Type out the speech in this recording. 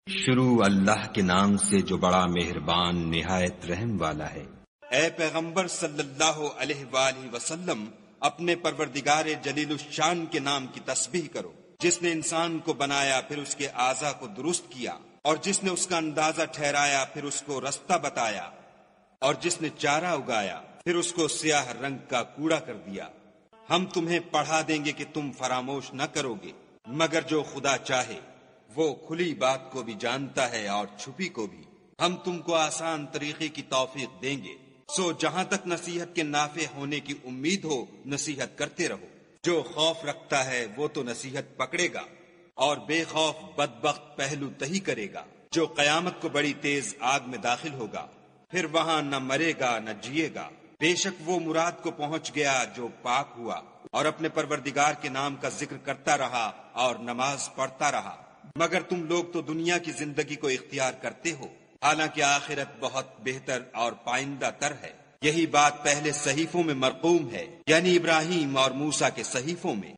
شروع اللہ کے نام سے جو بڑا مہربان نہایت رحم والا ہے۔ اے پیغمبر صلی اللہ علیہ وآلہ وسلم، اپنے پروردگار جلیل الشان کے نام کی تسبیح کرو، جس نے انسان کو بنایا پھر اس کے اعضاء کو درست کیا، اور جس نے اس کا اندازہ ٹھہرایا پھر اس کو رستہ بتایا، اور جس نے چارہ اگایا پھر اس کو سیاہ رنگ کا کوڑا کر دیا۔ ہم تمہیں پڑھا دیں گے کہ تم فراموش نہ کرو گے، مگر جو خدا چاہے، وہ کھلی بات کو بھی جانتا ہے اور چھپی کو بھی۔ ہم تم کو آسان طریقے کی توفیق دیں گے، سو جہاں تک نصیحت کے نافع ہونے کی امید ہو نصیحت کرتے رہو۔ جو خوف رکھتا ہے وہ تو نصیحت پکڑے گا، اور بے خوف بدبخت پہلو تہی کرے گا، جو قیامت کو بڑی تیز آگ میں داخل ہوگا، پھر وہاں نہ مرے گا نہ جیے گا۔ بے شک وہ مراد کو پہنچ گیا جو پاک ہوا، اور اپنے پروردگار کے نام کا ذکر کرتا رہا اور نماز پڑھتا رہا۔ مگر تم لوگ تو دنیا کی زندگی کو اختیار کرتے ہو، حالانکہ آخرت بہت بہتر اور پائندہ تر ہے۔ یہی بات پہلے صحیفوں میں مرقوم ہے، یعنی ابراہیم اور موسیٰ کے صحیفوں میں۔